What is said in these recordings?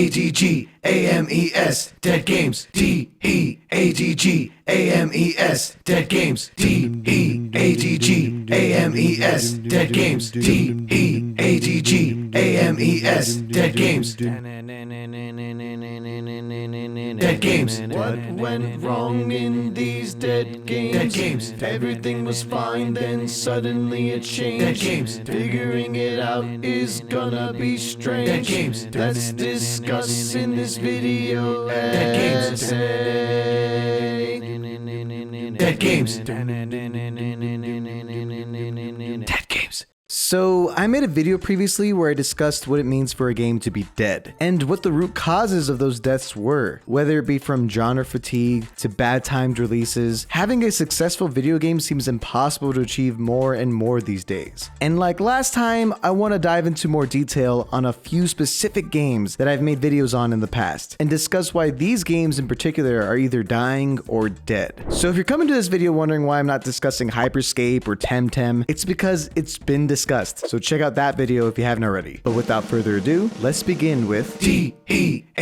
D-E-A-D-G-A-M-E-S, Dead Games, D-E-A-D-G-A-M-E-S, Dead Games, D-E-A-D-G-A-M-E-S, Dead Games, D-E-A-D-G-A-M-E-S, Dead Games. Dead Games. What went wrong in these dead games? Dead Games. Everything was fine, then suddenly it changed. Dead Games. Figuring it out is gonna be strange. Dead Games. Let's discuss in this video. Dead Games. Dead Games. Dead Games. So, I made a video previously where I discussed what it means for a game to be dead, and what the root causes of those deaths were. Whether it be from genre fatigue to bad timed releases, having a successful video game seems impossible to achieve more and more these days. And like last time, I want to dive into more detail on a few specific games that I've made videos on in the past, and discuss why these games in particular are either dying or dead. So if you're coming to this video wondering why I'm not discussing Hyperscape or Temtem, it's because it's been discussed. So check out that video if you haven't already. But without further ado, let's begin with D-E-A-D-G-A-M-E-S,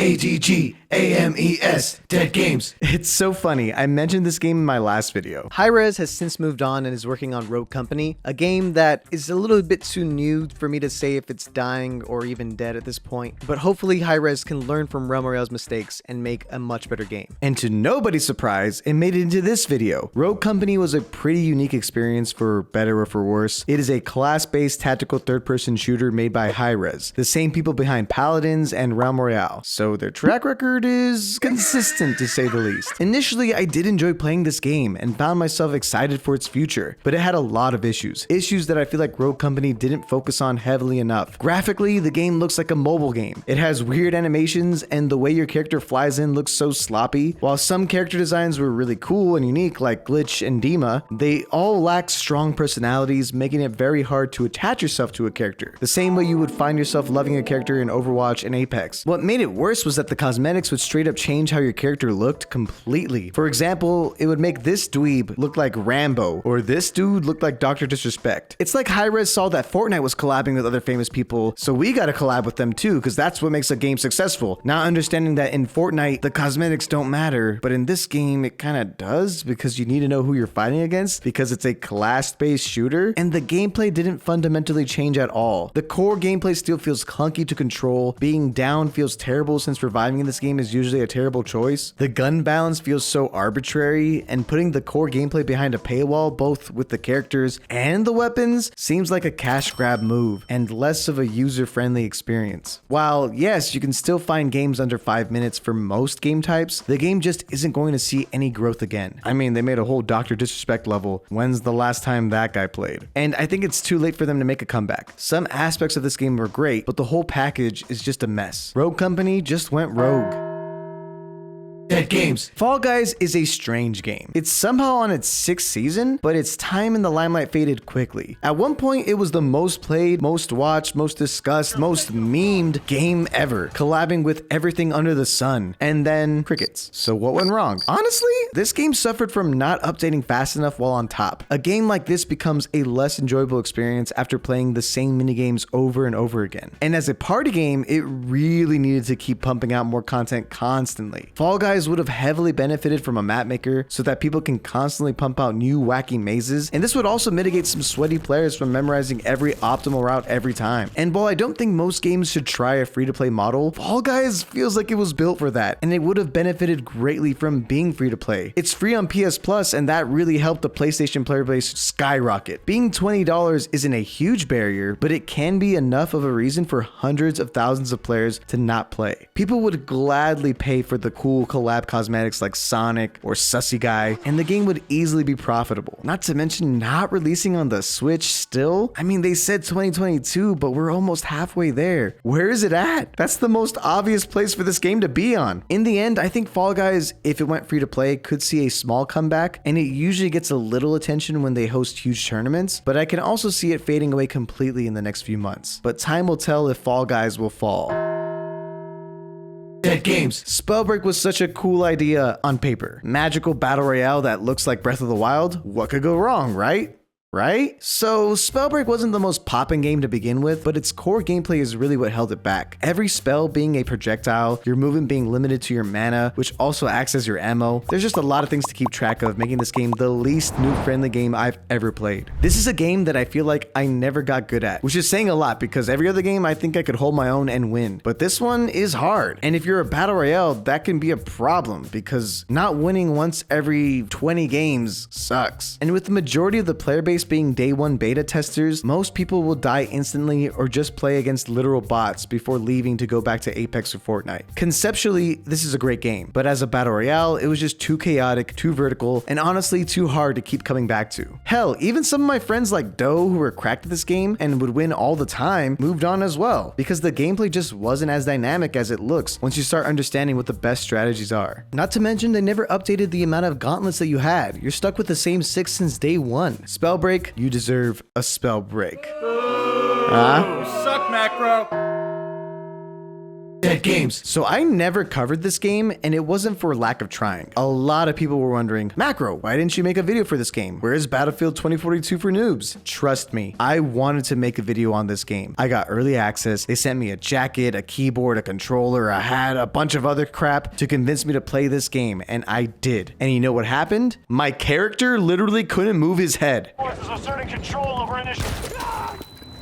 Dead Games. It's so funny, I mentioned this game in my last video. Hi-Rez has since moved on and is working on Rogue Company, a game that is a little bit too new for me to say if it's dying or even dead at this point, but hopefully Hi-Rez can learn from Realm Royale's mistakes and make a much better game. And to nobody's surprise, it made it into this video. Rogue Company was a pretty unique experience for better or for worse. It is a class-based tactical third-person shooter made by Hi-Rez, the same people behind Paladins and Realm Royale, so their track record is consistent to say the least. Initially, I did enjoy playing this game and found myself excited for its future, but it had a lot of issues that I feel like Rogue Company didn't focus on heavily enough. Graphically, the game looks like a mobile game. It has weird animations, and the way your character flies in looks so sloppy. While some character designs were really cool and unique, like Glitch and Dima, they all lack strong personalities, making it very hard to attach yourself to a character, the same way you would find yourself loving a character in Overwatch and Apex. What made it worse was that the cosmetics would straight up change how your character looked completely. For example, it would make this dweeb look like Rambo, or this dude look like Dr. Disrespect. It's like Hi-Rez saw that Fortnite was collabing with other famous people, so we gotta collab with them too, because that's what makes a game successful. Not understanding that in Fortnite, the cosmetics don't matter, but in this game, it kinda does, because you need to know who you're fighting against, because it's a class-based shooter, and the gameplay didn't fundamentally change at all. The core gameplay still feels clunky to control, being down feels terrible since reviving in this game is usually a terrible choice. The gun balance feels so arbitrary, and putting the core gameplay behind a paywall, both with the characters and the weapons, seems like a cash grab move, and less of a user-friendly experience. While yes, you can still find games under 5 minutes for most game types, the game just isn't going to see any growth again. I mean, they made a whole Dr. Disrespect level. When's the last time that guy played? And I think it's too late for them to make a comeback. Some aspects of this game were great, but the whole package is just a mess. Rogue Company just went rogue. Dead Games. Fall Guys is a strange game. It's somehow on its 6th season, but its time in the limelight faded quickly. At one point, it was the most played, most watched, most discussed, most memed game ever, collabing with everything under the sun, and then crickets. So what went wrong? Honestly, this game suffered from not updating fast enough while on top. A game like this becomes a less enjoyable experience after playing the same minigames over and over again. And as a party game, it really needed to keep pumping out more content constantly. Fall Guys would have heavily benefited from a map maker so that people can constantly pump out new wacky mazes, and this would also mitigate some sweaty players from memorizing every optimal route every time. And while I don't think most games should try a free-to-play model, Fall Guys feels like it was built for that, and it would have benefited greatly from being free-to-play. It's free on PS Plus, and that really helped the PlayStation player base skyrocket. Being $20 isn't a huge barrier, but it can be enough of a reason for hundreds of thousands of players to not play. People would gladly pay for the cool collab cosmetics like Sonic or Sussy Guy, and the game would easily be profitable. Not to mention not releasing on the Switch still. I mean, they said 2022, but we're almost halfway there. Where is it at? That's the most obvious place for this game to be on. In the end, I think Fall Guys, if it went free to play, could see a small comeback, and it usually gets a little attention when they host huge tournaments, but I can also see it fading away completely in the next few months. But time will tell if Fall Guys will fall. Dead Games. Spellbreak was such a cool idea on paper. Magical battle royale that looks like Breath of the Wild? What could go wrong, right? right? So Spellbreak wasn't the most poppin' game to begin with, but its core gameplay is really what held it back. Every spell being a projectile, your movement being limited to your mana, which also acts as your ammo. There's just a lot of things to keep track of, making this game the least noob-friendly game I've ever played. This is a game that I feel like I never got good at, which is saying a lot because every other game I think I could hold my own and win. But this one is hard. And if you're a battle royale, that can be a problem because not winning once every 20 games sucks. And with the majority of the player base being day one beta testers, most people will die instantly or just play against literal bots before leaving to go back to Apex or Fortnite. Conceptually, this is a great game, but as a battle royale, it was just too chaotic, too vertical, and honestly too hard to keep coming back to. Hell, even some of my friends like Doe who were cracked at this game and would win all the time moved on as well, because the gameplay just wasn't as dynamic as it looks once you start understanding what the best strategies are. Not to mention, they never updated the amount of gauntlets that you had. You're stuck with the same 6 since day one. Spellbreak, you deserve a spell break. Suck, Macro. Dead games. So I never covered this game, and it wasn't for lack of trying. A lot of people were wondering, Macro, why didn't you make a video for this game? Where is Battlefield 2042 for noobs? Trust me, I wanted to make a video on this game. I got early access. They sent me a jacket, a keyboard, a controller, a hat, a bunch of other crap to convince me to play this game, and I did. And you know what happened? My character literally couldn't move his head. Forces asserting control over initial.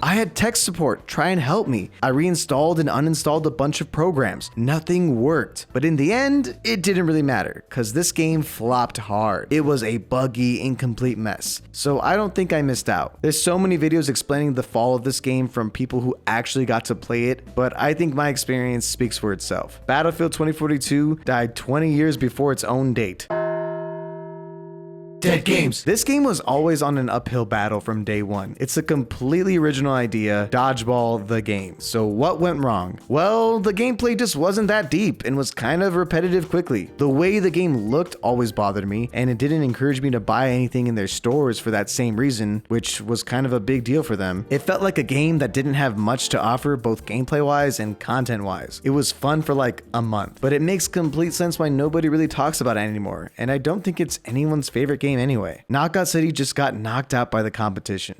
I had tech support try and help me. I reinstalled and uninstalled a bunch of programs. Nothing worked. But in the end, it didn't really matter because this game flopped hard. It was a buggy, incomplete mess. So I don't think I missed out. There's so many videos explaining the fall of this game from people who actually got to play it, but I think my experience speaks for itself. Battlefield 2042 died 20 years before its own date. Dead games. This game was always on an uphill battle from day one. It's a completely original idea, dodgeball the game. So what went wrong? Well, the gameplay just wasn't that deep and was kind of repetitive quickly. The way the game looked always bothered me, and it didn't encourage me to buy anything in their stores for that same reason, which was kind of a big deal for them. It felt like a game that didn't have much to offer both gameplay-wise and content-wise. It was fun for like a month, but it makes complete sense why nobody really talks about it anymore, and I don't think it's anyone's favorite game anyway. Knockout City just got knocked out by the competition.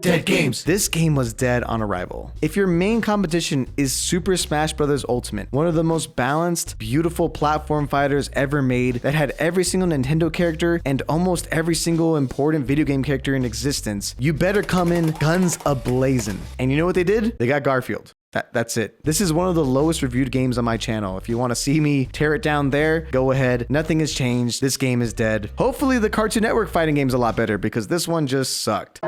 Dead games. This game was dead on arrival. If your main competition is Super Smash Bros. Ultimate, one of the most balanced, beautiful platform fighters ever made that had every single Nintendo character and almost every single important video game character in existence, you better come in guns a-blazing. And you know what they did? They got Garfield. That's it. This is one of the lowest reviewed games on my channel. If you want to see me tear it down there, go ahead. Nothing has changed. This game is dead. Hopefully the Cartoon Network fighting game's a lot better because this one just sucked.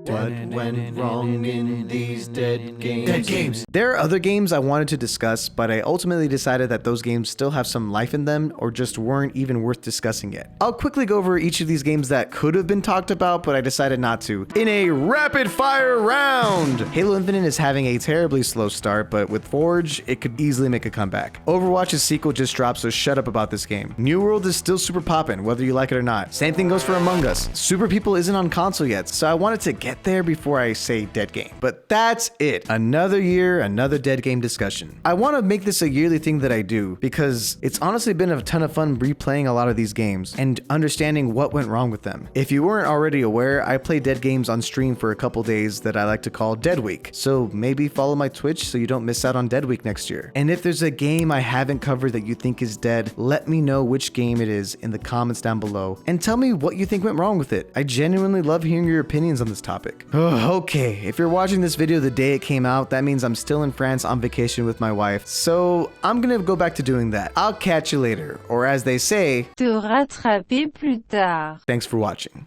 What went wrong in these dead games? Dead games. There are other games I wanted to discuss, but I ultimately decided that those games still have some life in them or just weren't even worth discussing yet. I'll quickly go over each of these games that could have been talked about, but I decided not to in a rapid fire round. Halo Infinite is having a terribly slow start, but with Forge, it could easily make a comeback. Overwatch's sequel just dropped, so shut up about this game. New World is still super poppin', whether you like it or not. Same thing goes for Among Us. Super People isn't on console yet, so I wanted to get there before I say dead game. But that's it. Another year, another dead game discussion. I want to make this a yearly thing that I do because it's honestly been a ton of fun replaying a lot of these games and understanding what went wrong with them. If you weren't already aware, I play dead games on stream for a couple days that I like to call Dead Week. So maybe follow my Twitch so you don't miss out on Dead Week next year. And if there's a game I haven't covered that you think is dead, let me know which game it is in the comments down below and tell me what you think went wrong with it. I genuinely love hearing your opinions on this topic. Okay, if you're watching this video the day it came out, that means I'm still in France on vacation with my wife, so I'm gonna go back to doing that. I'll catch you later, or as they say, te rattraper plus tard. thanks for watching.